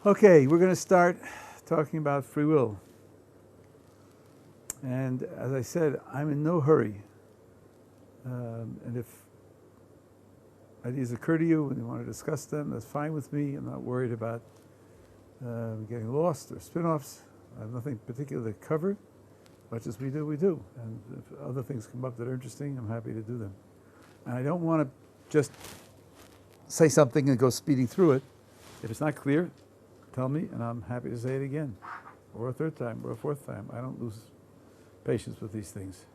Okay, we're going to start talking about free will. And as I said, I'm in no hurry. And if ideas occur to you and you want to discuss them, that's fine with me. I'm not worried about getting lost or spin-offs. I have nothing particular to cover. Much as we do, we do. And if other things come up that are interesting, I'm happy to do them. And I don't want to just say something and go speeding through it. If it's not clear, tell me, and I'm happy to say it again, or a third time, or a fourth time. I don't lose patience with these things.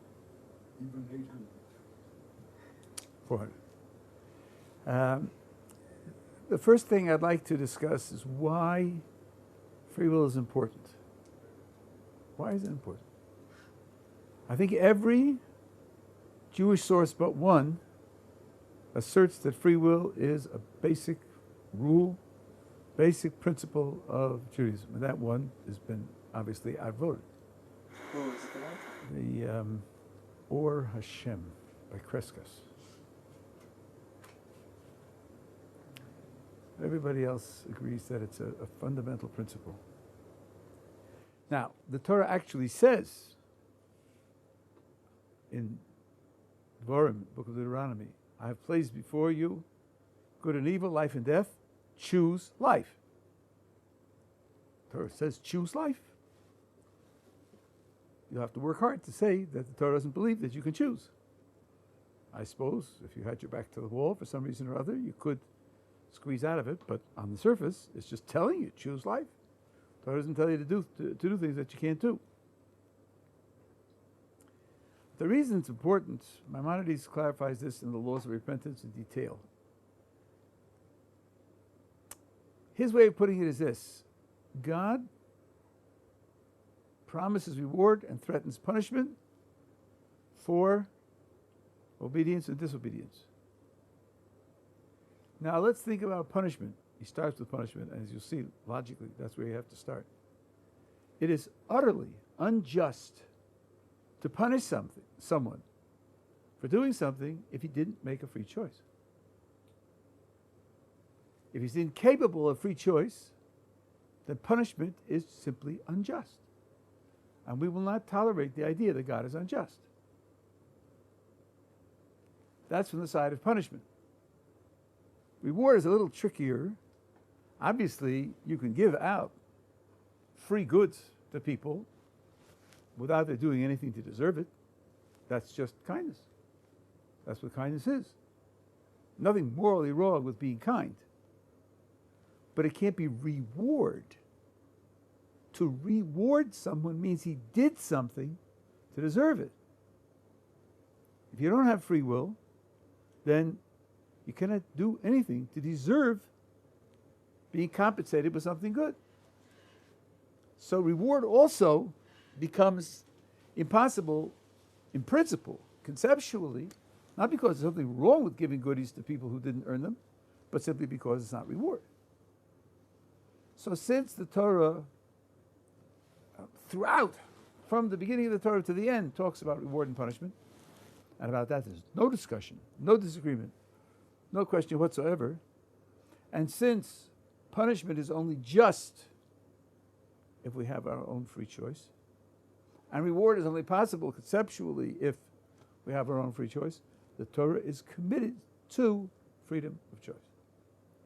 Even 800. 400. The first thing I'd like to discuss is why free will is important. Why is it important? I think every Jewish source but one asserts that free will is a basic rule, basic principle of Judaism. And that one has been obviously outvoted. What was it about? The Or Hashem by Kreskas. Everybody else agrees that it's a fundamental principle. Now, the Torah actually says in Dvarim, Book of Deuteronomy, I have placed before you good and evil, life and death. Choose life. The Torah says choose life. You'll have to work hard to say that the Torah doesn't believe that you can choose. I suppose if you had your back to the wall for some reason or other, you could squeeze out of it, but on the surface, it's just telling you, choose life. The Torah doesn't tell you to do things that you can't do. The reason it's important, Maimonides clarifies this in the Laws of Repentance in detail. His way of putting it is this: God promises reward and threatens punishment for obedience and disobedience. Now let's think about punishment. He starts with punishment, and as you'll see, logically, that's where you have to start. It is utterly unjust to punish someone for doing something if he didn't make a free choice. If he's incapable of free choice, then punishment is simply unjust. And we will not tolerate the idea that God is unjust. That's from the side of punishment. Reward is a little trickier. Obviously, you can give out free goods to people without their doing anything to deserve it. That's just kindness. That's what kindness is. Nothing morally wrong with being kind. But it can't be reward. To reward someone means he did something to deserve it. If you don't have free will, then you cannot do anything to deserve being compensated with something good. So reward also becomes impossible in principle, conceptually, not because there's something wrong with giving goodies to people who didn't earn them, but simply because it's not reward. So since the Torah, throughout, from the beginning of the Torah to the end, talks about reward and punishment, and about that there's no discussion, no disagreement, no question whatsoever, and since punishment is only just if we have our own free choice, and reward is only possible conceptually if we have our own free choice, the Torah is committed to freedom of choice,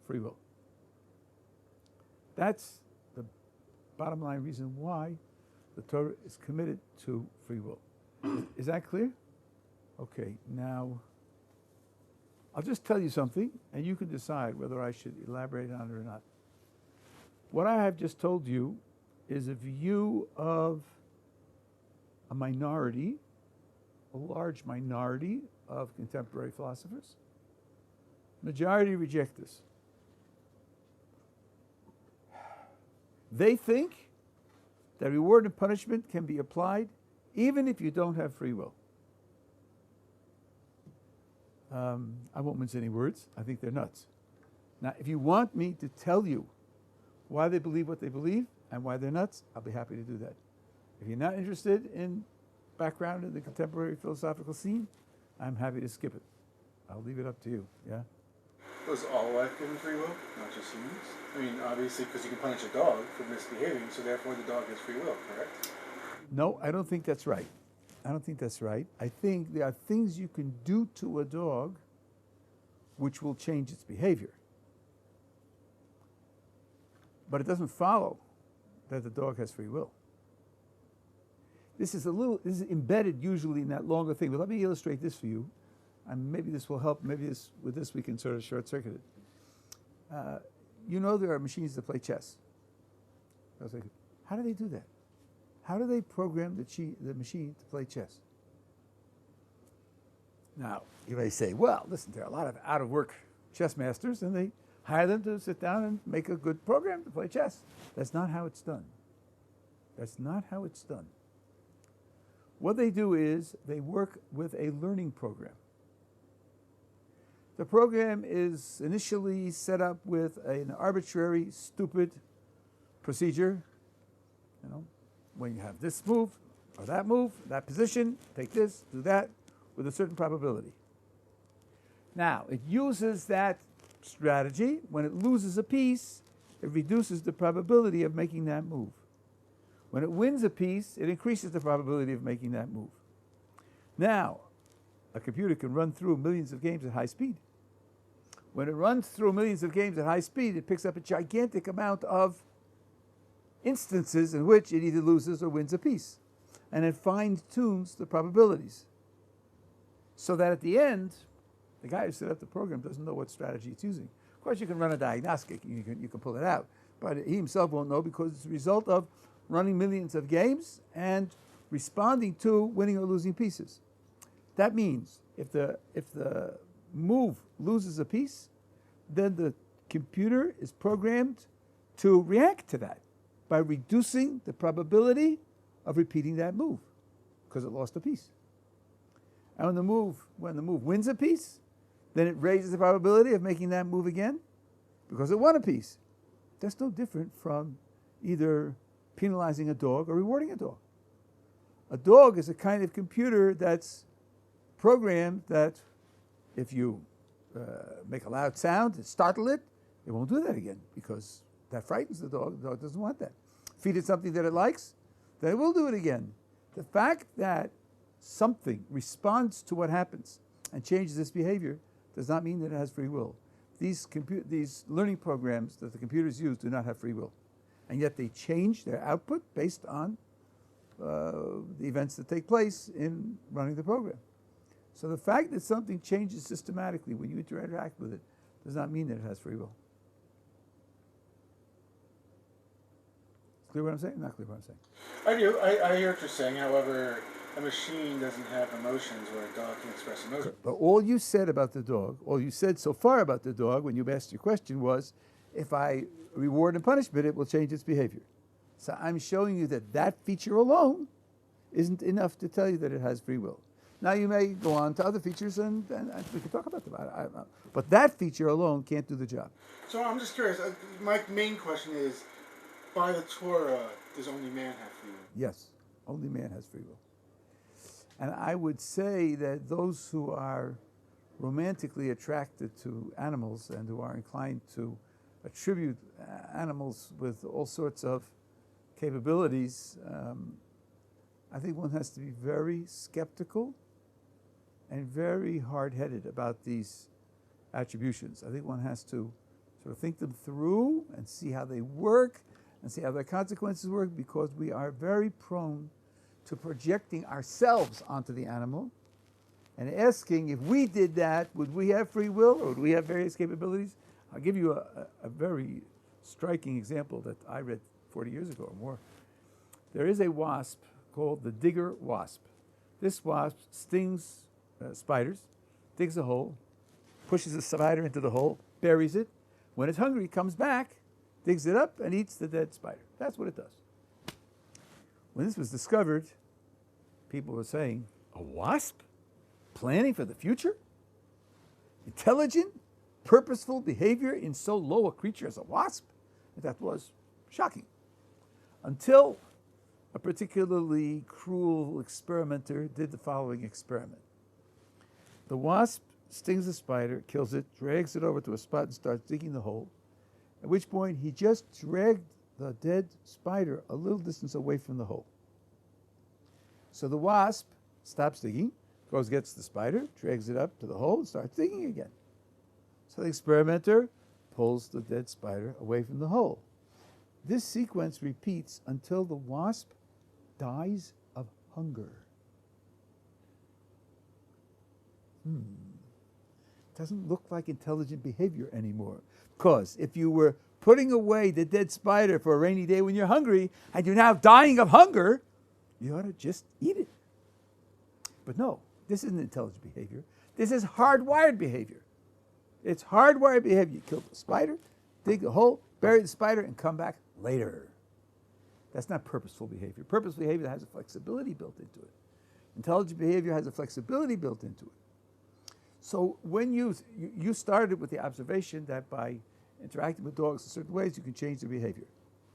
free will. That's the bottom line reason why the Torah is committed to free will. Is that clear? Okay, now I'll just tell you something, and you can decide whether I should elaborate on it or not. What I have just told you is a view of a minority, a large minority of contemporary philosophers. Majority reject this. They think that reward and punishment can be applied even if you don't have free will. I won't mince any words. I think they're nuts. Now, if you want me to tell you why they believe what they believe and why they're nuts, I'll be happy to do that. If you're not interested in background in the contemporary philosophical scene, I'm happy to skip it. I'll leave it up to you, yeah? Was all life given free will, not just humans? I mean, obviously, because you can punish a dog for misbehaving, so therefore the dog has free will, correct? No, I don't think that's right. I don't think that's right. I think there are things you can do to a dog which will change its behavior. But it doesn't follow that the dog has free will. This is embedded usually in that longer thing. But let me illustrate this for you. And maybe this will help. Maybe with this we can sort of short-circuit it. You know there are machines that play chess. I was like, how do they do that? How do they program the machine to play chess? Now, you may say, well, listen, there are a lot of out-of-work chess masters, and they hire them to sit down and make a good program to play chess. That's not how it's done. That's not how it's done. What they do is they work with a learning program. The program is initially set up with an arbitrary, stupid procedure. You know, when you have this move, or that position, take this, do that, with a certain probability. Now, it uses that strategy. When it loses a piece, it reduces the probability of making that move. When it wins a piece, it increases the probability of making that move. Now, a computer can run through millions of games at high speed. When it runs through millions of games at high speed, it picks up a gigantic amount of instances in which it either loses or wins a piece. And it fine-tunes the probabilities. So that at the end, the guy who set up the program doesn't know what strategy it's using. Of course, you can run a diagnostic, you can pull it out. But he himself won't know because it's a result of running millions of games and responding to winning or losing pieces. That means if the move loses a piece, then the computer is programmed to react to that by reducing the probability of repeating that move because it lost a piece. And when the move wins a piece, then it raises the probability of making that move again because it won a piece. That's no different from either penalizing a dog or rewarding a dog. A dog is a kind of computer that's programmed that if you make a loud sound and startle it, it won't do that again because that frightens the dog. The dog doesn't want that. Feed it something that it likes, then it will do it again. The fact that something responds to what happens and changes its behavior does not mean that it has free will. These learning programs that the computers use do not have free will. And yet they change their output based on the events that take place in running the program. So the fact that something changes systematically when you interact with it does not mean that it has free will. Clear what I'm saying? Not clear what I'm saying. I do. I hear what you're saying. However, a machine doesn't have emotions where a dog can express emotions. But all you said about the dog, all you said so far about the dog when you asked your question was, if I reward and punishment, it will change its behavior. So I'm showing you that that feature alone isn't enough to tell you that it has free will. Now you may go on to other features and we can talk about them. But that feature alone can't do the job. So I'm just curious. My main question is, by the Torah, does only man have free will? Yes, only man has free will. And I would say that those who are romantically attracted to animals and who are inclined to attribute animals with all sorts of capabilities, I think one has to be very skeptical and very hard-headed about these attributions. I think one has to sort of think them through and see how they work and see how their consequences work, because we are very prone to projecting ourselves onto the animal and asking, if we did that, would we have free will or would we have various capabilities? I'll give you a very striking example that I read 40 years ago or more. There is a wasp called the digger wasp. This wasp stings spiders, digs a hole, pushes a spider into the hole, buries it. When it's hungry, it comes back, digs it up, and eats the dead spider. That's what it does. When this was discovered, people were saying, a wasp? Planning for the future? Intelligent, purposeful behavior in so low a creature as a wasp? And that was shocking. Until a particularly cruel experimenter did the following experiment. The wasp stings the spider, kills it, drags it over to a spot and starts digging the hole, at which point he just dragged the dead spider a little distance away from the hole. So the wasp stops digging, goes, gets the spider, drags it up to the hole, and starts digging again. So the experimenter pulls the dead spider away from the hole. This sequence repeats until the wasp dies of hunger. Doesn't look like intelligent behavior anymore. Because if you were putting away the dead spider for a rainy day when you're hungry, and you're now dying of hunger, you ought to just eat it. But no, this isn't intelligent behavior. This is hardwired behavior. It's hardwired behavior. You kill the spider, dig the hole, bury the spider, and come back later. That's not purposeful behavior. Purposeful behavior has a flexibility built into it. Intelligent behavior has a flexibility built into it. So when you started with the observation that by interacting with dogs in certain ways, you can change their behavior.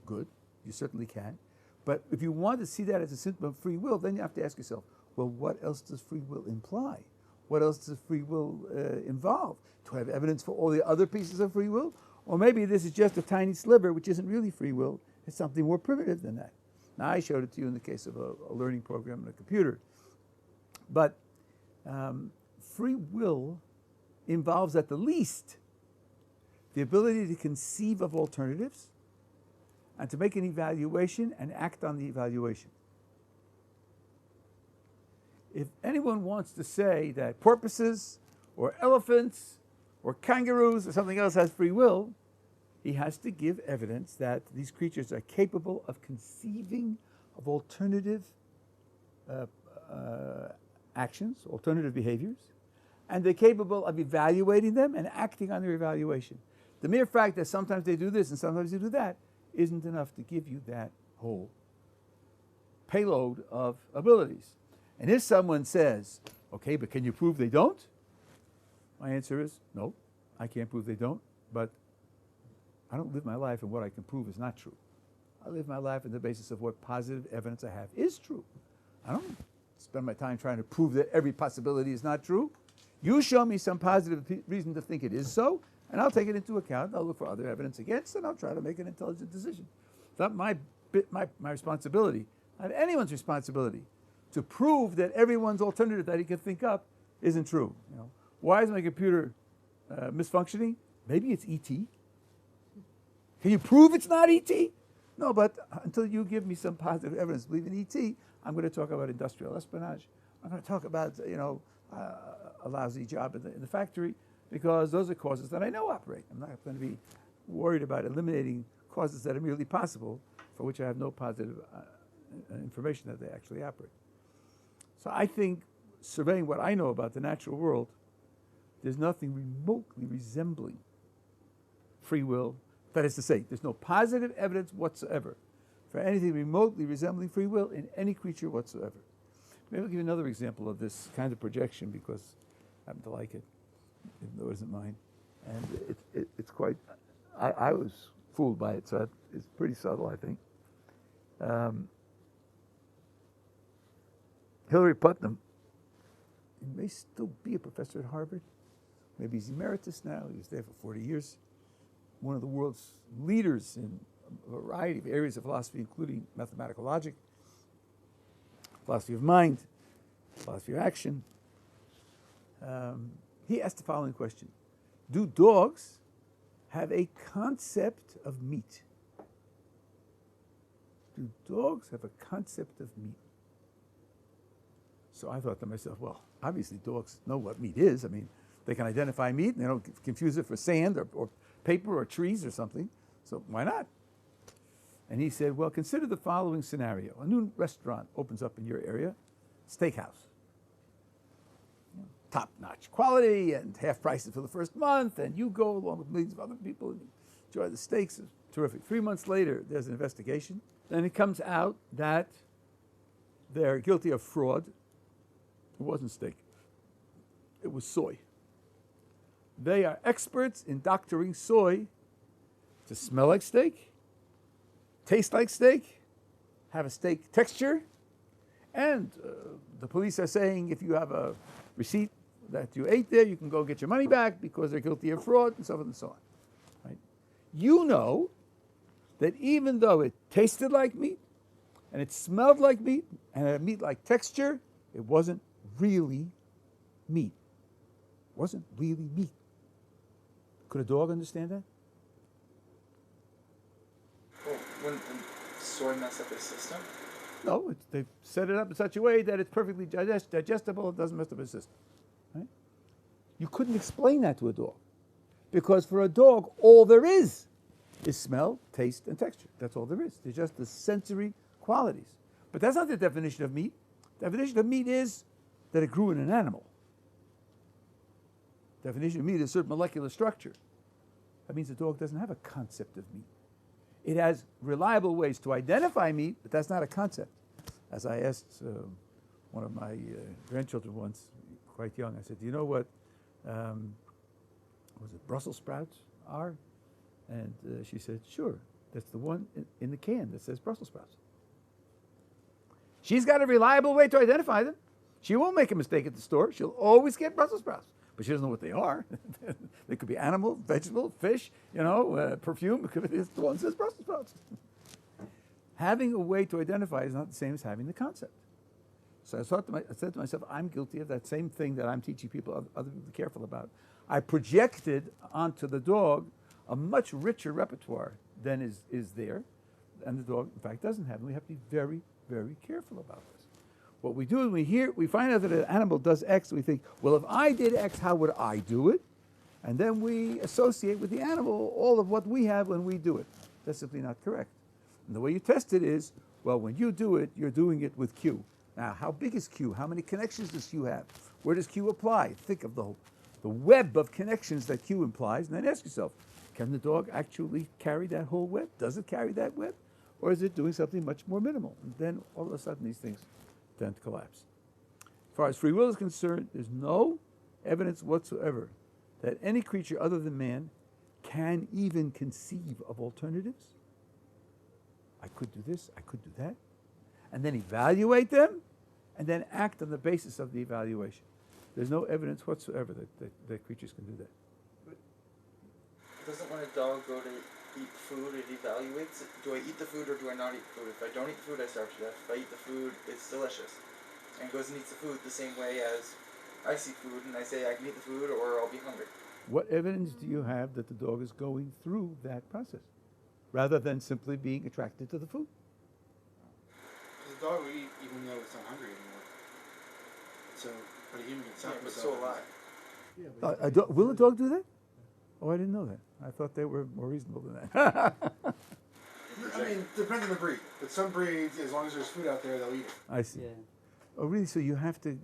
Good, you certainly can. But if you want to see that as a symptom of free will, then you have to ask yourself, well, what else does free will imply? What else does free will involve? Do I have evidence for all the other pieces of free will? Or maybe this is just a tiny sliver, which isn't really free will. It's something more primitive than that. Now, I showed it to you in the case of a learning program in a computer. But free will involves, at the least, the ability to conceive of alternatives and to make an evaluation and act on the evaluation. If anyone wants to say that porpoises or elephants or kangaroos or something else has free will, he has to give evidence that these creatures are capable of conceiving of alternative actions, alternative behaviors, and they're capable of evaluating them and acting on their evaluation. The mere fact that sometimes they do this and sometimes they do that isn't enough to give you that whole payload of abilities. And if someone says, okay, but can you prove they don't? My answer is, no, I can't prove they don't, but I don't live my life in what I can prove is not true. I live my life on the basis of what positive evidence I have is true. I don't spend my time trying to prove that every possibility is not true. You show me some positive reason to think it is so, and I'll take it into account. I'll look for other evidence against, and I'll try to make an intelligent decision. It's not my responsibility, not anyone's responsibility, to prove that everyone's alternative that he can think up isn't true. You know, why is my computer misfunctioning? Maybe it's ET. Can you prove it's not ET? No, but until you give me some positive evidence to believe in ET, I'm going to talk about industrial espionage. I'm going to talk about, a lousy job in the factory, because those are causes that I know operate. I'm not going to be worried about eliminating causes that are merely possible, for which I have no positive information that they actually operate. So I think, surveying what I know about the natural world, there's nothing remotely resembling free will. That is to say, there's no positive evidence whatsoever for anything remotely resembling free will in any creature whatsoever. Maybe I'll give you another example of this kind of projection, because I happen to like it, even though it isn't mine. And it's quite, I was fooled by it, so it's pretty subtle, I think. Hillary Putnam, he may still be a professor at Harvard. Maybe he's emeritus now. He was there for 40 years. One of the world's leaders in a variety of areas of philosophy, including mathematical logic, philosophy of mind, philosophy of action. He asked the following question: do dogs have a concept of meat? Do dogs have a concept of meat? So I thought to myself, well, obviously dogs know what meat is. I mean, they can identify meat, and they don't confuse it for sand or paper or trees or something. So why not? And he said, well, consider the following scenario. A new restaurant opens up in your area, steakhouse. Top-notch quality and half prices for the first month, and you go along with millions of other people and enjoy the steaks. It's terrific. 3 months later, there's an investigation. Then it comes out that they're guilty of fraud. It wasn't steak. It was soy. They are experts in doctoring soy to smell like steak, taste like steak, have a steak texture, and the police are saying if you have a receipt that you ate there, you can go get your money back because they're guilty of fraud and so forth and so on. Right? You know that even though it tasted like meat and it smelled like meat and had a meat-like texture, it wasn't really meat. It wasn't really meat. Could a dog understand that? Well, wouldn't soy mess up his system? No, they've set it up in such a way that it's perfectly digestible. It doesn't mess up his system. Right? You couldn't explain that to a dog, because for a dog, all there is smell, taste, and texture. That's all there is. They're just the sensory qualities. But that's not the definition of meat. The definition of meat is that it grew in an animal. The definition of meat is a certain molecular structure. That means the dog doesn't have a concept of meat. It has reliable ways to identify meat, but that's not a concept. As I asked one of my grandchildren once, quite young, I said, do you know what was it Brussels sprouts are? And she said, sure, that's the one in the can that says Brussels sprouts. She's got a reliable way to identify them. She won't make a mistake at the store. She'll always get Brussels sprouts, but she doesn't know what they are. They could be animal, vegetable, fish, perfume. It could be the one that says Brussels sprouts. Having a way to identify is not the same as having the concept. So I said to myself, I'm guilty of that same thing that I'm teaching people, other people to be careful about. I projected onto the dog a much richer repertoire than is there, and the dog, in fact, doesn't have. And we have to be very, very careful about this. What we do is we find out that an animal does X, and we think, well, if I did X, how would I do it? And then we associate with the animal all of what we have when we do it. That's simply not correct. And the way you test it is, well, when you do it, you're doing it with Q. Now, how big is Q? How many connections does Q have? Where does Q apply? Think of the web of connections that Q implies, and then ask yourself, can the dog actually carry that whole web? Does it carry that web? Or is it doing something much more minimal? And then all of a sudden these things tend to collapse. As far as free will is concerned, there's no evidence whatsoever that any creature other than man can even conceive of alternatives. I could do this, I could do that, and then evaluate them, and then act on the basis of the evaluation. There's no evidence whatsoever that creatures can do that. Doesn't when a dog go to eat food, it evaluates it? Do I eat the food or do I not eat the food? If I don't eat the food, I starve to death. If I eat the food, it's delicious. And goes and eats the food the same way as I see food and I say I can eat the food or I'll be hungry. What evidence do you have that the dog is going through that process, rather than simply being attracted to the food? Because the dog will eat even though it's not hungry anymore. So, but a human can stop But so alive. Yeah, Will a dog do that? Oh, I didn't know that. I thought they were more reasonable than that. I mean, depends on the breed. But some breeds, as long as there's food out there, they'll eat it. I see. Yeah. Oh, really? So you have to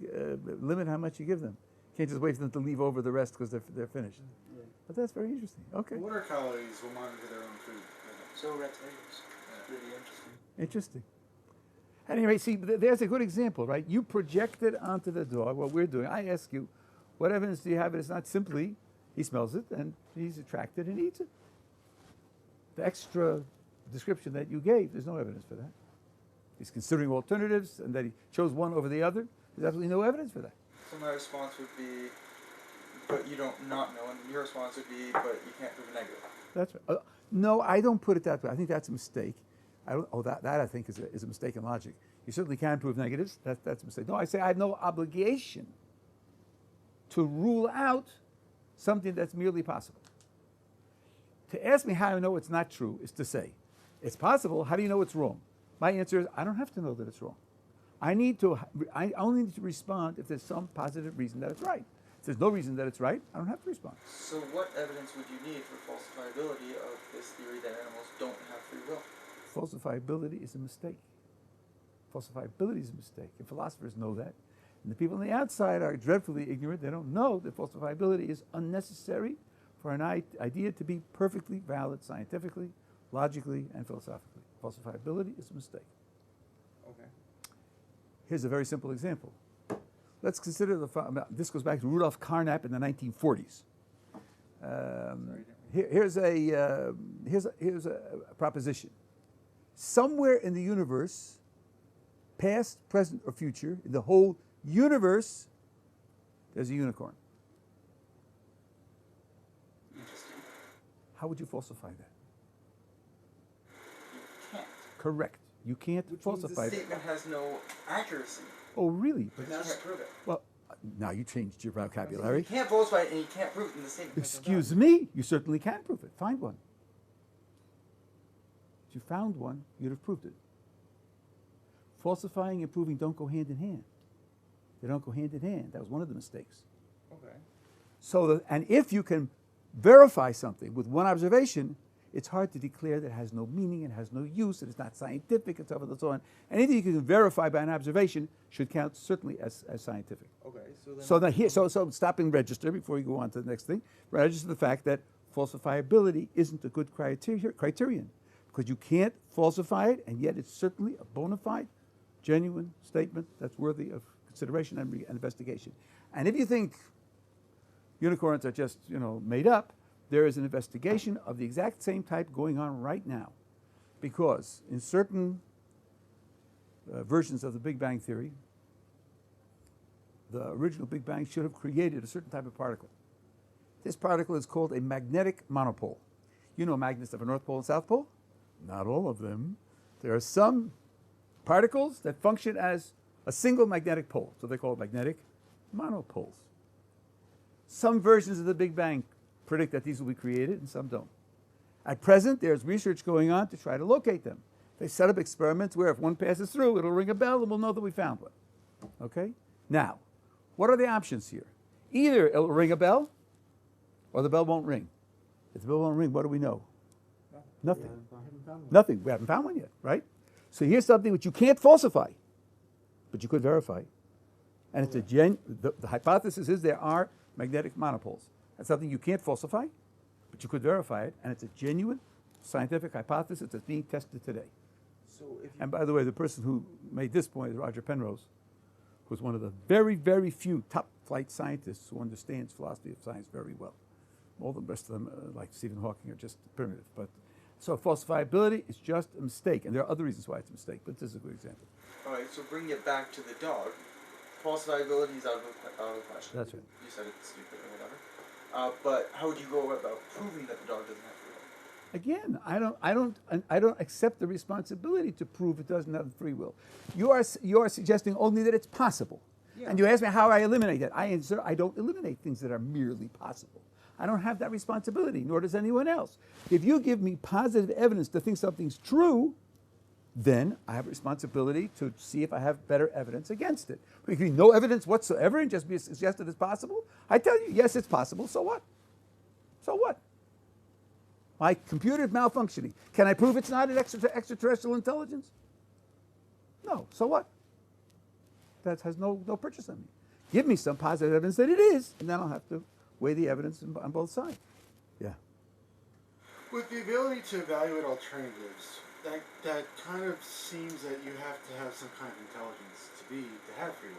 limit how much you give them. You can't just wait for them to leave over the rest because they're finished. Yeah. But that's very interesting. Okay. Water collies will monitor their own food. So reptilians. It's really interesting. Interesting. At any rate, see, there's a good example, right? You projected onto the dog what we're doing. I ask you, what evidence do you have? It's not simply he smells it and he's attracted and eats it. The extra description that you gave, there's no evidence for that. He's considering alternatives and that he chose one over the other. There's absolutely no evidence for that. So my response would be, but you don't not know, and your response would be, but you can't prove a negative. That's right. No, I don't put it that way. I think that's a mistake. That I think is a mistake in logic. You certainly can prove negatives. That's a mistake. No, I say I have no obligation to rule out something that's merely possible. To ask me how I know it's not true is to say, it's possible, how do you know it's wrong? My answer is, I don't have to know that it's wrong. I only need to respond if there's some positive reason that it's right. If there's no reason that it's right, I don't have to respond. So what evidence would you need for falsifiability of this theory that animals don't have free will? Falsifiability is a mistake. Falsifiability is a mistake, and philosophers know that. And the people on the outside are dreadfully ignorant. They don't know that falsifiability is unnecessary for an idea to be perfectly valid scientifically, logically, and philosophically. Falsifiability is a mistake. Okay. Here's a very simple example. Let's consider this goes back to Rudolf Carnap in the 1940s. Here's a proposition. Somewhere in the universe, past, present, or future, in the whole universe, there's a unicorn. Interesting. How would you falsify that? You can't. Correct. You can't Which means falsify the that. statement has no accuracy. Oh, really? But now you can't prove it. Well, now you changed your You vocabulary. can't falsify it and you can't prove it in the statement. Excuse me, you certainly can prove it. Find one. If you found one, you'd have proved it. Falsifying and proving don't go hand in hand. They don't go hand in hand. That was one of the mistakes. Okay. So, and if you can verify something with one observation, it's hard to declare that it has no meaning, it has no use, it is not scientific, and so forth and so on. Anything you can verify by an observation should count certainly as scientific. Okay. So then. So now here, so stop and register before you go on to the next thing. Register the fact that falsifiability isn't a good criterion, because you can't falsify it, and yet it's certainly a bona fide, genuine statement that's worthy of consideration and investigation. And if you think unicorns are just made up, there is an investigation of the exact same type going on right now, because in certain versions of the Big Bang Theory, the original Big Bang should have created a certain type of particle. This particle is called a magnetic monopole. You know magnets have a North Pole and South Pole? Not all of them. There are some particles that function as a single magnetic pole, so they're called magnetic monopoles. Some versions of the Big Bang predict that these will be created, and some don't. At present, there's research going on to try to locate them. They set up experiments where if one passes through, it'll ring a bell, and we'll know that we found one. Okay? Now, what are the options here? Either it'll ring a bell, or the bell won't ring. If the bell won't ring, what do we know? Nothing. Nothing. We haven't found one yet, right? So here's something which you can't falsify, but you could verify. And it's the hypothesis is there are magnetic monopoles. That's something you can't falsify, but you could verify it, and it's a genuine scientific hypothesis that's being tested today. So if you, And by the way, the person who made this point is Roger Penrose, who's one of the very, very few top-flight scientists who understands philosophy of science very well. All the rest of them, like Stephen Hawking, are just primitive. But so falsifiability is just a mistake, and there are other reasons why it's a mistake, but this is a good example. all right, so bring it back to the dog. Falsifiability is out of the question. That's right. You said it's stupid or whatever. But how would you go about proving that the dog doesn't have free will? Again, I don't accept the responsibility to prove it doesn't have free will. You are suggesting only that it's possible. Yeah. And you ask me how I eliminate that. I answer, I don't eliminate things that are merely possible. I don't have that responsibility, nor does anyone else. If you give me positive evidence to think something's true, then I have a responsibility to see if I have better evidence against it. But if you no evidence whatsoever and just be suggested it's possible, I tell you, yes, it's possible, so what? So what? My computer is malfunctioning. Can I prove it's not an extraterrestrial intelligence? No, so what? That has no purchase on me. Give me some positive evidence that it is, and then I'll have to weigh the evidence on both sides. Yeah. With the ability to evaluate alternatives, that kind of seems that you have to have some kind of intelligence to have free will.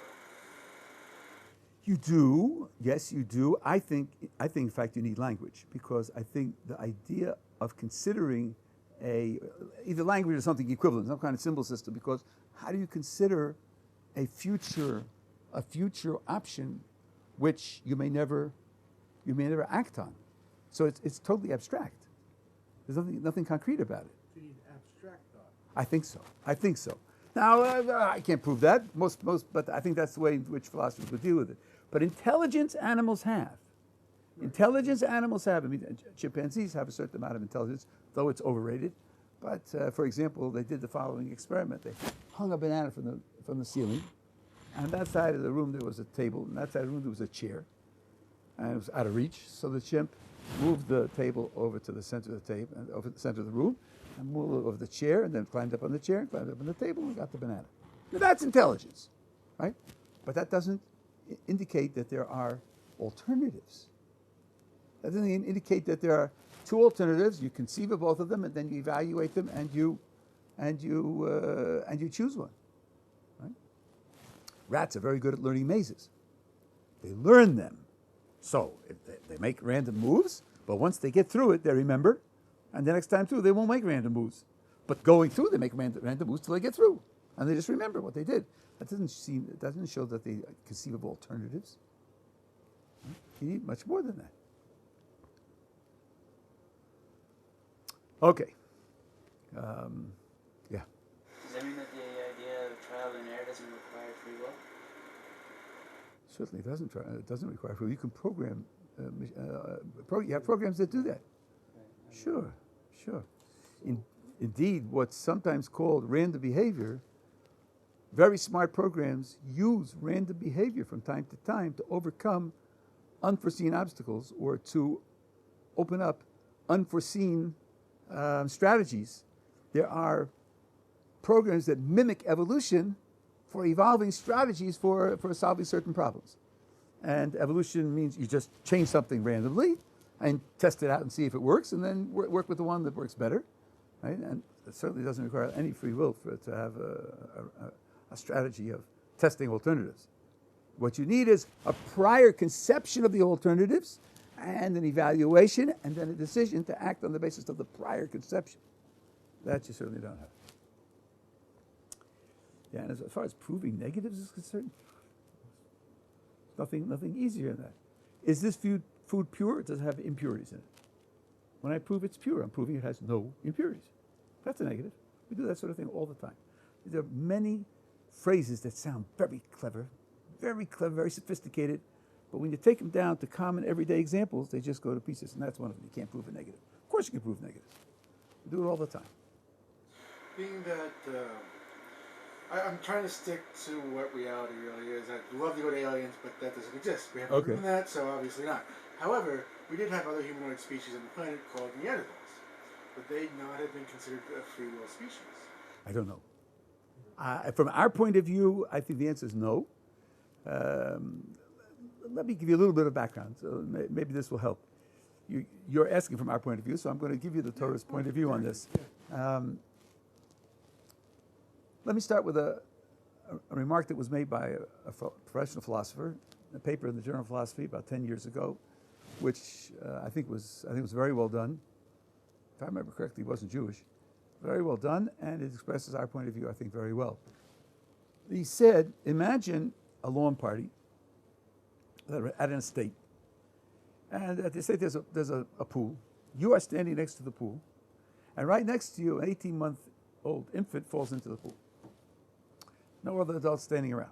You do, yes, you do. I think, in fact, you need language, because I think the idea of considering either language or something equivalent, some kind of symbol system, because how do you consider a future option which you may never act on? So it's totally abstract. There's nothing concrete about it. You need abstract thought. I think so. Now, I can't prove that, but I think that's the way in which philosophers would deal with it. But intelligence animals have. Right. Intelligence animals have. I mean, chimpanzees have a certain amount of intelligence, though it's overrated. But, for example, they did the following experiment. They hung a banana from the ceiling. And on that side of the room, there was a table. And that side of the room, there was a chair. And it was out of reach. So the chimp moved the table over to the center of the table, and over the center of the room, and moved over the chair, and then climbed up on the chair, and climbed up on the table, and got the banana. Now, that's intelligence, right? But that doesn't indicate that there are alternatives. That doesn't indicate that there are two alternatives. You conceive of both of them, and then you evaluate them, and you choose one. Right? Rats are very good at learning mazes. They learn them. So they make random moves, but once they get through it, they remember, and the next time through, they won't make random moves. But going through, they make random moves till they get through, and they just remember what they did. That doesn't show that they conceive of alternatives. you need much more than that. Okay. Yeah. Does that mean that the idea of trial and error doesn't require free will? Certainly doesn't it doesn't require free will. You can program. You have programs that do that. Sure. Indeed, what's sometimes called random behavior, very smart programs use random behavior from time to time to overcome unforeseen obstacles or to open up unforeseen strategies. There are programs that mimic evolution for evolving strategies for solving certain problems. And evolution means you just change something randomly and test it out and see if it works, and then work with the one that works better, right? And it certainly doesn't require any free will for it to have a strategy of testing alternatives. What you need is a prior conception of the alternatives and an evaluation and then a decision to act on the basis of the prior conception. That you certainly don't have. Yeah, and as far as proving negatives is concerned, nothing easier than that. Is this food pure? Or does it have impurities in it? When I prove it's pure, I'm proving it has no impurities. That's a negative. We do that sort of thing all the time. There are many phrases that sound very clever, very sophisticated, but when you take them down to common everyday examples, they just go to pieces, and that's one of them. You can't prove a negative. Of course you can prove negatives. We do it all the time. Being that I'm trying to stick to what reality really is. I'd love to go to aliens, but that doesn't exist. We haven't proven that, so obviously not. However, we did have other humanoid species on the planet called Neanderthals. Would they not have been considered a free will species? I don't know. From our point of view, I think the answer is no. Let me give you a little bit of background, so maybe this will help. You're asking from our point of view, so I'm going to give you the Torah's point of view on this. Let me start with a remark that was made by a professional philosopher, a paper in the Journal of Philosophy about 10 years ago, which I think was very well done. If I remember correctly, he wasn't Jewish. Very well done, and it expresses our point of view, I think, very well. He said, imagine a lawn party at an estate. And at the estate, there's a pool. You are standing next to the pool, and right next to you, an 18-month-old infant falls into the pool. No other adults standing around.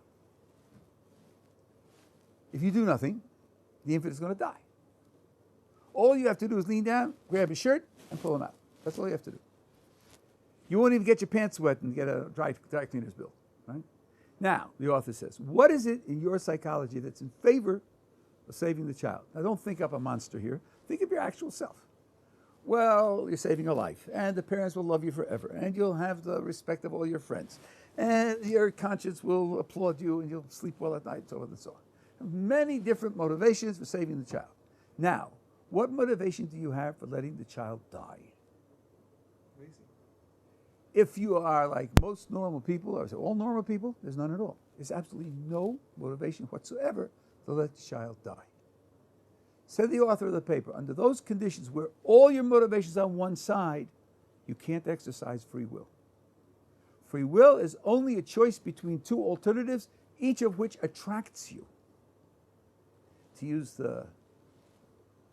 If you do nothing, the infant is going to die. All you have to do is lean down, grab his shirt, and pull him out. That's all you have to do. You won't even get your pants wet and get a dry cleaner's bill, right? Now, the author says, what is it in your psychology that's in favor of saving the child? Now, don't think up a monster here. Think of your actual self. Well, you're saving a life, and the parents will love you forever, and you'll have the respect of all your friends, and your conscience will applaud you, and you'll sleep well at night, so on and so on. Many different motivations for saving the child. Now, what motivation do you have for letting the child die? Lazy. If you are like most normal people, or all normal people, there's none at all. There's absolutely no motivation whatsoever to let the child die. Said the author of the paper, under those conditions where all your motivations on one side, you can't exercise free will. Free will is only a choice between two alternatives, each of which attracts you. To use the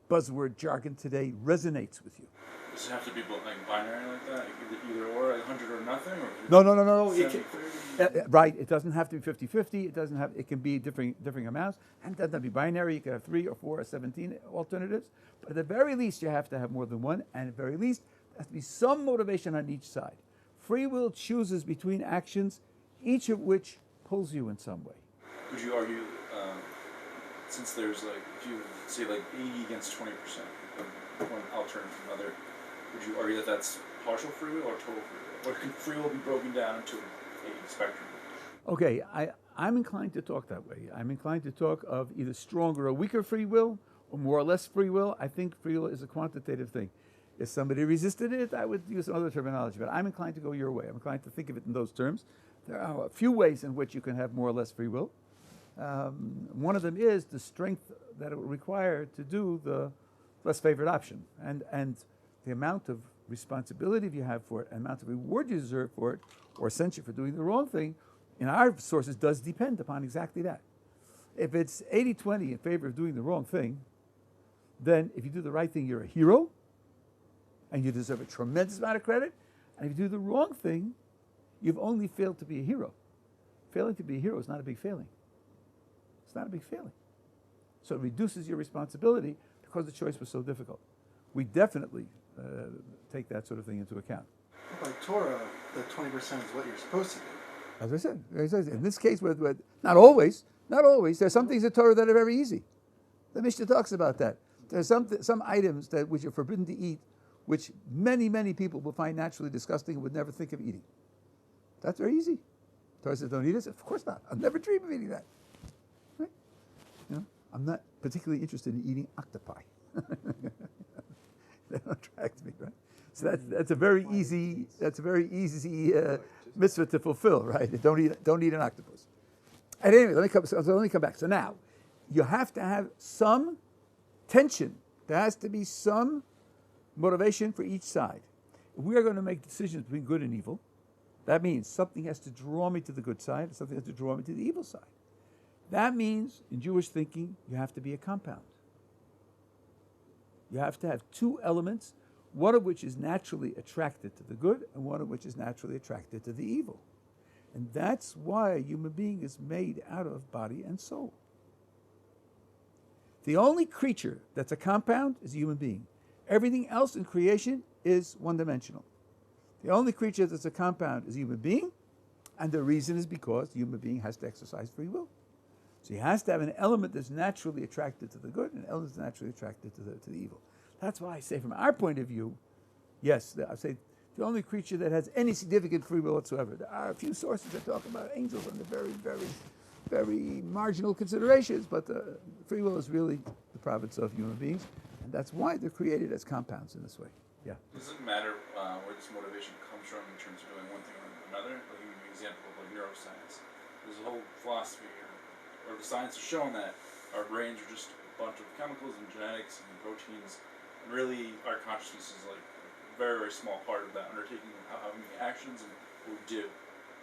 buzzword jargon today, resonates with you. Does it have to be like binary like that? Either or, 100 or nothing? Or No. 70, Right. It doesn't have to be 50-50. It can be differing amounts. And it doesn't have to be binary. You can have 3 or 4 or 17 alternatives. But at the very least, you have to have more than one. And at the very least, there has to be some motivation on each side. Free will chooses between actions, each of which pulls you in some way. Would you argue, since there's like, if you say like 80 against 20% of one alternative from another, would you argue that that's partial free will or total free will? Or could free will be broken down to a spectrum? Okay, I'm inclined to talk that way. I'm inclined to talk of either stronger or weaker free will, or more or less free will. I think free will is a quantitative thing. If somebody resisted it, I would use some other terminology, but I'm inclined to go your way. I'm inclined to think of it in those terms. There are a few ways in which you can have more or less free will. One of them is the strength that it would require to do the less favored option, and the amount of responsibility you have for it, and amount of reward you deserve for it, or censure for doing the wrong thing, in our sources does depend upon exactly that. If it's 80-20 in favor of doing the wrong thing, then if you do the right thing, you're a hero, and you deserve a tremendous amount of credit. And if you do the wrong thing, you've only failed to be a hero. Failing to be a hero is not a big failing. It's not a big failing. So it reduces your responsibility because the choice was so difficult. We definitely take that sort of thing into account. By Torah, the 20% is what you're supposed to do. As I said, in this case, not always. There's some things in Torah that are very easy. The Mishnah talks about that. There's some items which are forbidden to eat, which many, many people will find naturally disgusting and would never think of eating. That's very easy. Torah says, don't eat it. Of course not. I'll never dream of eating that. Right? I'm not particularly interested in eating octopi. They don't attract me, right? So that's a very easy mitzvah to fulfill, right? Don't eat an octopus. And anyway, let me come back. So now, you have to have some tension. There has to be some motivation for each side. If we are going to make decisions between good and evil, that means something has to draw me to the good side, something has to draw me to the evil side. That means, in Jewish thinking, you have to be a compound. You have to have two elements, one of which is naturally attracted to the good, and one of which is naturally attracted to the evil. And that's why a human being is made out of body and soul. The only creature that's a compound is a human being. Everything else in creation is one-dimensional. The only creature that's a compound is a human being, and the reason is because the human being has to exercise free will. So he has to have an element that's naturally attracted to the good and an element that's naturally attracted to the evil. That's why I say from our point of view, yes, I say the only creature that has any significant free will whatsoever. There are a few sources that talk about angels under very, very, very marginal considerations, but free will is really the province of human beings, and that's why they're created as compounds in this way. Yeah. Does it matter where this motivation comes from in terms of doing one thing or another? Like, give me an example of like neuroscience. There's a whole philosophy or the science has shown that our brains are just a bunch of chemicals and genetics and proteins, and really our consciousness is like a very, very small part of that undertaking of how many actions and what we do.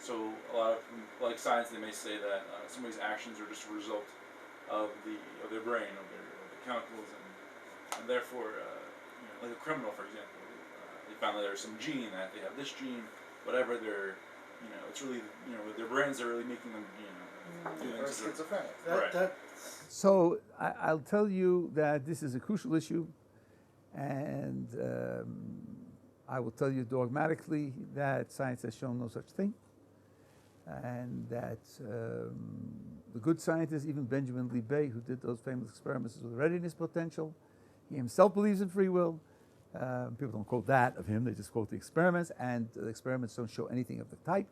So a lot of, like science, they may say that somebody's actions are just a result of their brain, of the chemicals, and therefore, like a criminal, for example, they found that there's some gene that they have this gene, whatever they're, it's really, their brains are really making them, do Or things. schizophrenic. Right. So I'll tell you that this is a crucial issue, and I will tell you dogmatically that science has shown no such thing, and that the good scientist, even Benjamin Libbey, who did those famous experiments with readiness potential, he himself believes in free will. People don't quote that of him, they just quote the experiments, and the experiments don't show anything of the type.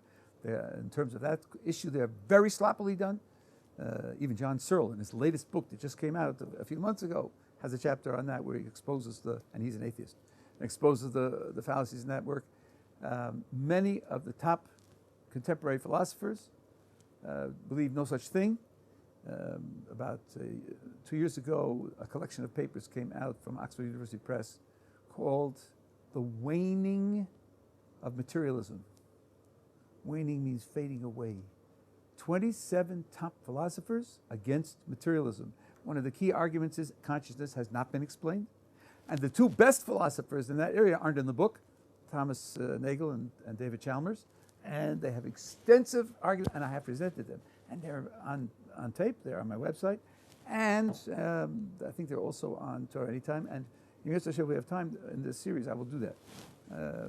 In terms of that issue, they're very sloppily done. Even John Searle, in his latest book that just came out a few months ago, has a chapter on that where he exposes and he's an atheist, exposes the fallacies in that work. Many of the top contemporary philosophers believe no such thing. About 2 years ago, a collection of papers came out from Oxford University Press called The Waning of Materialism. Waning means fading away. 27 top philosophers against materialism. One of the key arguments is consciousness has not been explained. And the two best philosophers in that area aren't in the book, Thomas Nagel and David Chalmers. And they have extensive arguments, and I have presented them. And they're on tape, they're on my website. And I think they're also on Torah Anytime. And if we have time in this series, I will do that.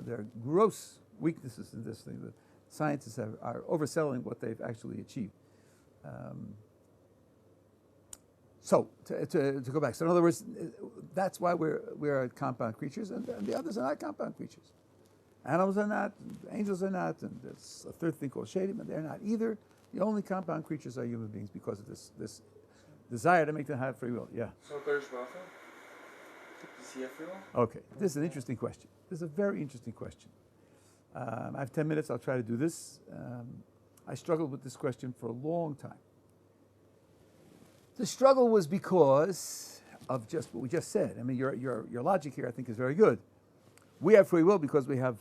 There are gross weaknesses in this thing. Scientists are overselling what they've actually achieved. So to go back, so in other words, that's why we are compound creatures, and the others are not compound creatures. Animals are not, angels are not, and there's a third thing called shadim, and they're not either. The only compound creatures are human beings because of this desire to make them have free will. Yeah. So there's Baruch does he have free will? Okay, this is an interesting question. This is a very interesting question. I have 10 minutes. I'll try to do this. I struggled with this question for a long time. The struggle was because of just what we just said. I mean, your logic here, I think, is very good. We have free will because we have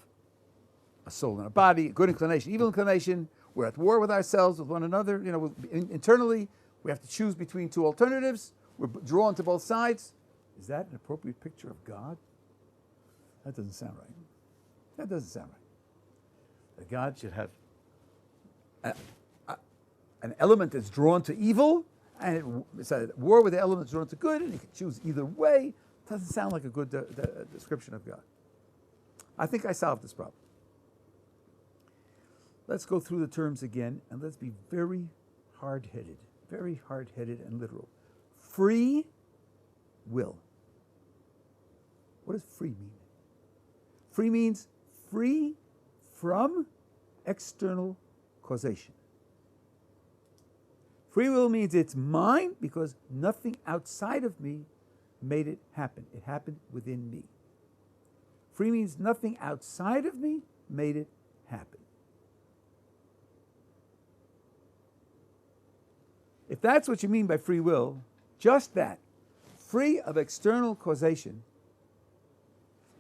a soul and a body, a good inclination, evil inclination. We're at war with ourselves, with one another. Internally, we have to choose between two alternatives. We're drawn to both sides. Is that an appropriate picture of God? That doesn't sound right. That doesn't sound right. That God should have an element that's drawn to evil, and it's at war with the element that's drawn to good, and you can choose either way. Doesn't sound like a good description of God. I think I solved this problem. Let's go through the terms again, and let's be very hard-headed and literal. Free will. What does free mean? Free means free from external causation. Free will means it's mine because nothing outside of me made it happen. It happened within me. Free means nothing outside of me made it happen. If that's what you mean by free will, just that, free of external causation,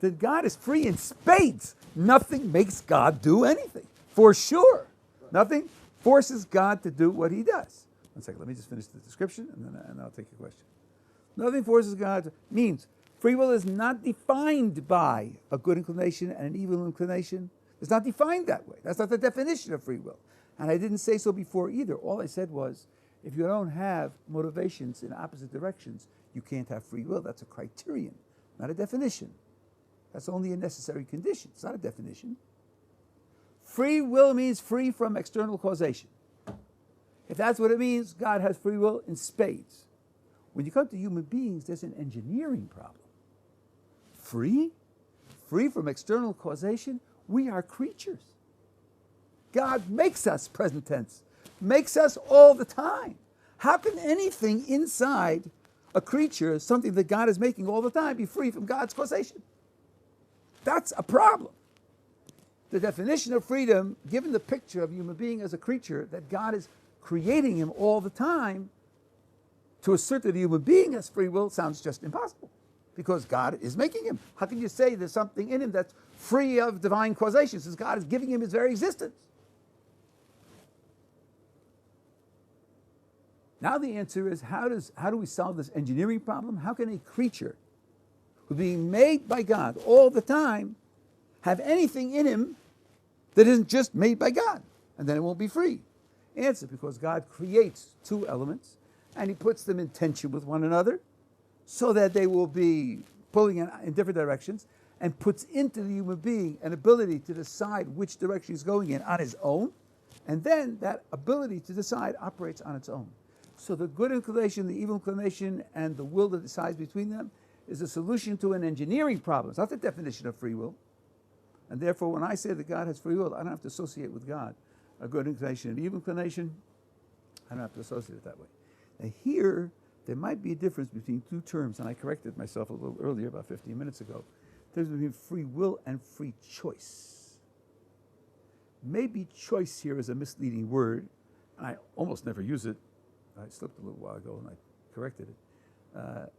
then God is free in spades. Nothing makes God do anything, for sure. Nothing forces God to do what he does. One second, let me just finish the description, and I'll take your question. Nothing forces God to, means free will is not defined by a good inclination and an evil inclination. It's not defined that way. That's not the definition of free will. And I didn't say so before either. All I said was, if you don't have motivations in opposite directions, you can't have free will. That's a criterion, not a definition. That's only a necessary condition. It's not a definition. Free will means free from external causation. If that's what it means, God has free will in spades. When you come to human beings, there's an engineering problem. Free from external causation, we are creatures. God makes us, present tense, makes us all the time. How can anything inside a creature, something that God is making all the time, be free from God's causation? That's a problem. The definition of freedom, given the picture of a human being as a creature, that God is creating him all the time, to assert that a human being has free will sounds just impossible, because God is making him. How can you say there's something in him that's free of divine causation, since God is giving him his very existence? Now the answer is, how do we solve this engineering problem? How can a creature who's being made by God all the time have anything in him that isn't just made by God? And then it won't be free. Answer, because God creates two elements and he puts them in tension with one another so that they will be pulling in different directions, and puts into the human being an ability to decide which direction he's going in on his own, and then that ability to decide operates on its own. So the good inclination, the evil inclination, and the will that decides between them is a solution to an engineering problem. It's not the definition of free will. And therefore, when I say that God has free will, I don't have to associate with God a good inclination and evil inclination. I don't have to associate it that way. Now here, there might be a difference between two terms, and I corrected myself a little earlier, about 15 minutes ago. There's between free will and free choice. Maybe choice here is a misleading word, and I almost never use it. I slipped a little while ago and I corrected it.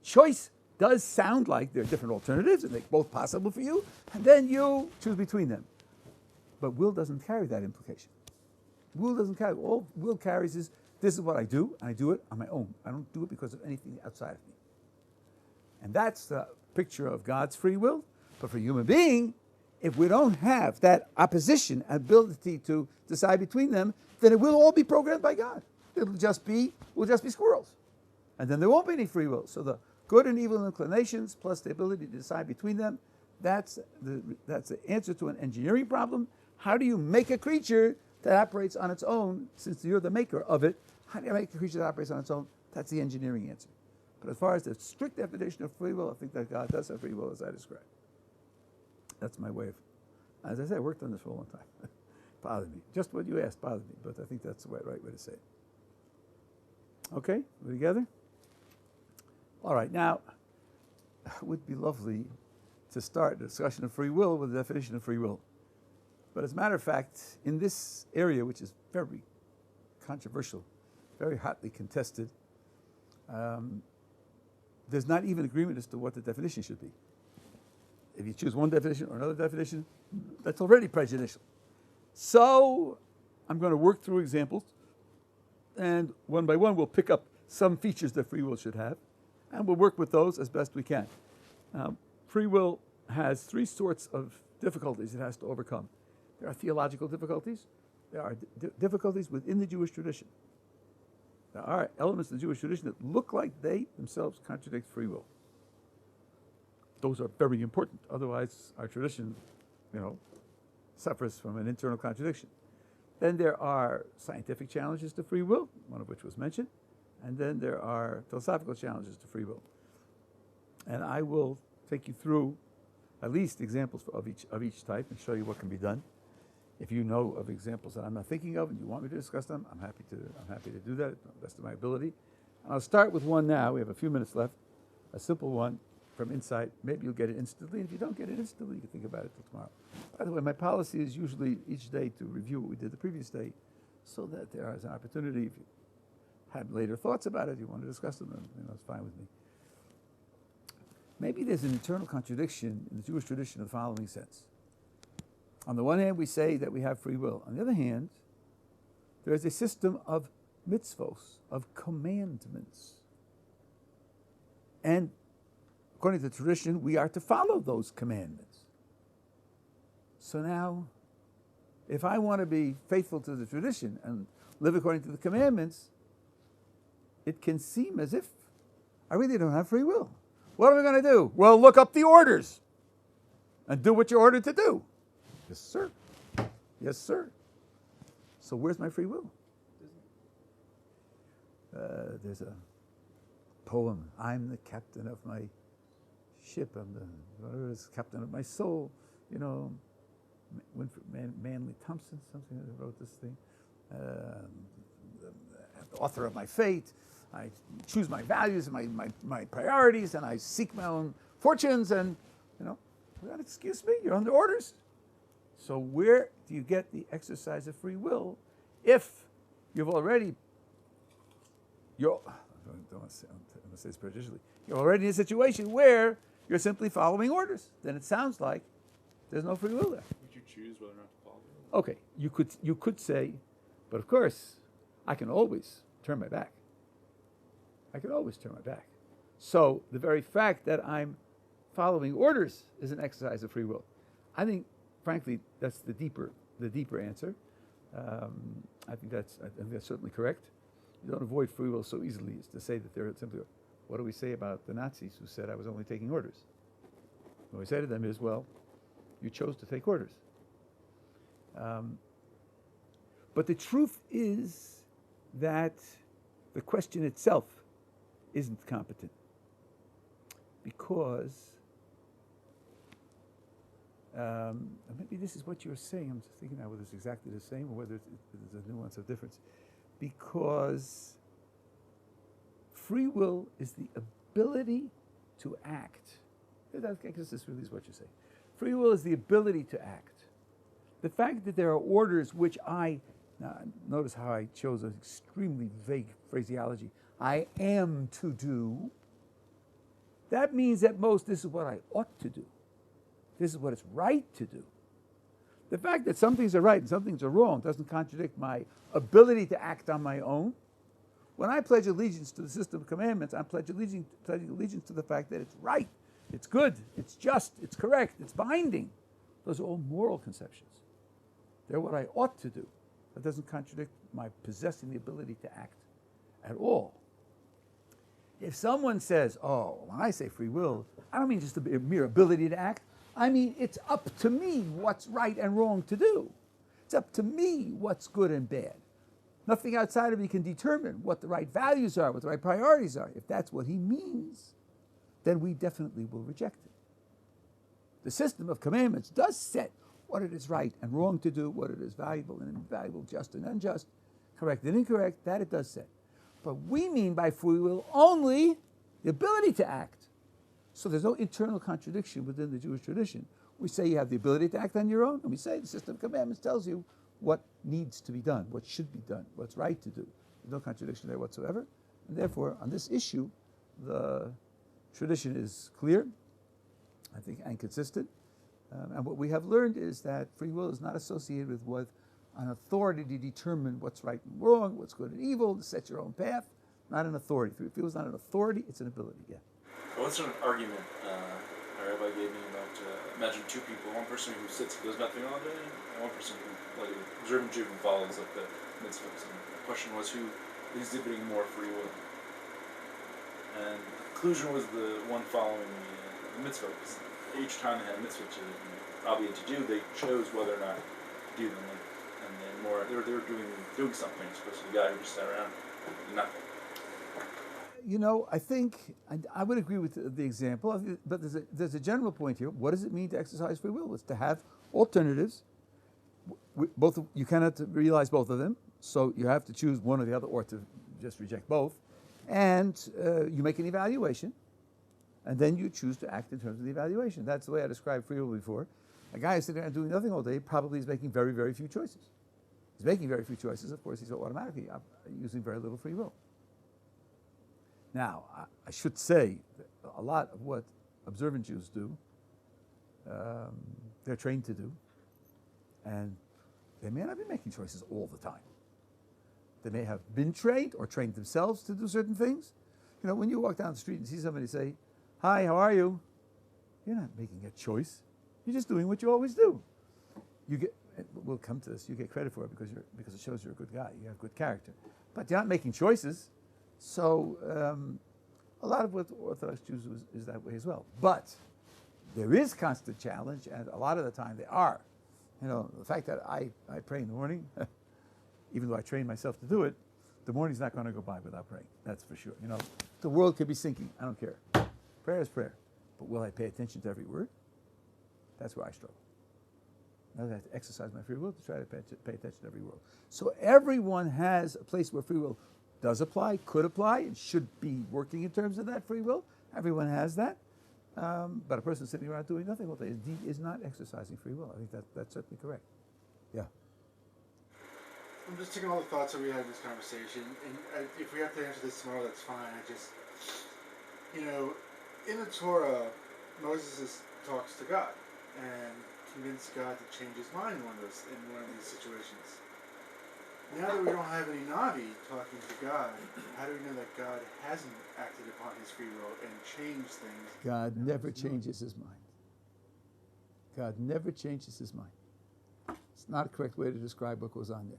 Choice does sound like there are different alternatives and they're both possible for you, and then you choose between them. But will doesn't carry that implication. Will doesn't carry. All will carries is, this is what I do, and I do it on my own. I don't do it because of anything outside of me. And that's the picture of God's free will. But for a human being, if we don't have that opposition, ability to decide between them, then it will all be programmed by God. We'll just be squirrels. And then there won't be any free will. So the good and evil inclinations plus the ability to decide between them, that's the answer to an engineering problem. How do you make a creature that operates on its own, since you're the maker of it? How do you make a creature that operates on its own? That's the engineering answer. But as far as the strict definition of free will, I think that God does have free will as I described. That's my way of, as I said, I worked on this for a long time. Bothered me. Just what you asked bothered me, but I think that's the right way to say it. Okay, we're together? All right, now, it would be lovely to start the discussion of free will with the definition of free will. But as a matter of fact, in this area, which is very controversial, very hotly contested, there's not even agreement as to what the definition should be. If you choose one definition or another definition, that's already prejudicial. So I'm going to work through examples, and one by one we'll pick up some features that free will should have, And we'll work with those as best we can. Free will has three sorts of difficulties it has to overcome. There are theological difficulties. There are difficulties within the Jewish tradition. There are elements of the Jewish tradition that look like they themselves contradict free will. Those are very important. Otherwise, our tradition, suffers from an internal contradiction. Then there are scientific challenges to free will, one of which was mentioned. And then there are philosophical challenges to free will. And I will take you through at least examples of each type and show you what can be done. If you know of examples that I'm not thinking of and you want me to discuss them, I'm happy to do that to the best of my ability. And I'll start with one now. We have a few minutes left. A simple one from insight. Maybe you'll get it instantly. If you don't get it instantly, you can think about it till tomorrow. By the way, my policy is usually each day to review what we did the previous day, so that there is an opportunity. If you had later thoughts about it, you want to discuss them, then it's fine with me. Maybe there's an internal contradiction in the Jewish tradition in the following sense. On the one hand, we say that we have free will. On the other hand, there is a system of mitzvos, of commandments. And according to the tradition, we are to follow those commandments. So now, if I want to be faithful to the tradition and live according to the commandments, it can seem as if I really don't have free will. What am I going to do? Well, look up the orders and do what you're ordered to do. Yes, sir. Yes, sir. So where's my free will? There's a poem. I'm the captain of my ship. I'm the captain of my soul. Winfred Manley Thompson, something that wrote this thing. The author of my fate. I choose my values and my priorities, and I seek my own fortunes, and, excuse me, you're under orders. So where do you get the exercise of free will if you've already, I don't want to say this prejudicially, you're already in a situation where you're simply following orders? Then it sounds like there's no free will there. Would you choose whether or not to follow it? Okay, you could say, but of course, I can always turn my back. I can always turn my back. So the very fact that I'm following orders is an exercise of free will. I think, frankly, that's the deeper answer. I think that's certainly correct. You don't avoid free will so easily as to say that they're simply. What do we say about the Nazis who said I was only taking orders? What we say to them is, well, you chose to take orders. But the truth is that the question itself isn't competent, because maybe this is what you're saying. I'm just thinking now whether it's exactly the same or whether there's a nuance of difference. Because free will is the ability to act. I guess this really is what you're saying. Free will is the ability to act. The fact that there are orders which notice how I chose an extremely vague phraseology. I am to do. That means at most this is what I ought to do. This is what it's right to do. The fact that some things are right and some things are wrong doesn't contradict my ability to act on my own. When I pledge allegiance to the system of commandments, I'm pledging allegiance to the fact that it's right, it's good, it's just, it's correct, it's binding. Those are all moral conceptions. They're what I ought to do. That doesn't contradict my possessing the ability to act at all. If someone says, when I say free will, I don't mean just a mere ability to act. I mean, it's up to me what's right and wrong to do. It's up to me what's good and bad. Nothing outside of me can determine what the right values are, what the right priorities are. If that's what he means, then we definitely will reject it. The system of commandments does set what it is right and wrong to do, what it is valuable and invaluable, just and unjust, correct and incorrect, that it does set. But we mean by free will only the ability to act. So there's no internal contradiction within the Jewish tradition. We say you have the ability to act on your own, and we say the system of commandments tells you what needs to be done, what should be done, what's right to do. There's no contradiction there whatsoever. And therefore, on this issue, the tradition is clear, I think, and consistent. And what we have learned is that free will is not associated with an authority to determine what's right and wrong, what's good and evil, to set your own path. not an authority. Free will is not an authority, it's an ability, yeah. Well, what's an argument my rabbi gave me about, imagine two people, one person who sits and does nothing all day, and one person who, like, observant Jew who follows, like, the mitzvahs. And the question was who is exhibiting more free will. And the conclusion was the one following the mitzvah, because each time they had a mitzvah to obligate to do, they chose whether or not to do them. And they were doing something, as opposed to the guy who just sat around and nothing. You know, I think I would agree with the example, but there's a general point here. What does it mean to exercise free will? It's to have alternatives. You cannot realize both of them, so you have to choose one or the other, or to just reject both. And you make an evaluation, and then you choose to act in terms of the evaluation. That's the way I described free will before. A guy who's sitting there and doing nothing all day probably is making very, very few choices. He's making very few choices. Of course, he's automatically using very little free will. Now, I should say that a lot of what observant Jews do, they're trained to do, and they may not be making choices all the time. They may have been trained or trained themselves to do certain things. You know, when you walk down the street and see somebody say, "Hi, how are you?" You're not making a choice. You're just doing what you always do. We'll come to this. You get credit for it because it shows you're a good guy. You have good character, but you're not making choices. So a lot of what Orthodox Jews is that way as well. But there is constant challenge, and a lot of the time they are. You know, the fact that I pray in the morning, even though I train myself to do it, the morning's not going to go by without praying. That's for sure. You know, the world could be sinking. I don't care. Prayer is prayer. But will I pay attention to every word? That's where I struggle. I have to exercise my free will to try to pay attention to every word. So everyone has a place where free will does apply, could apply, and should be working in terms of that free will. Everyone has that. But a person sitting around doing nothing all day is not exercising free will. I think that's certainly correct. Yeah. I'm just taking all the thoughts that we had in this conversation, and if we have to answer this tomorrow, that's fine. In the Torah, Moses talks to God and convinces God to change his mind in one of these situations. Now that we don't have any Navi talking to God, how do we know that God hasn't acted upon his free will and changed things? God never changes his mind. God never changes his mind. It's not a correct way to describe what goes on there.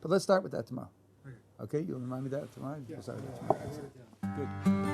But let's start with that tomorrow. Okay? You'll remind me of that tomorrow? Yeah, We'll start with that tomorrow. I wrote it down. Good.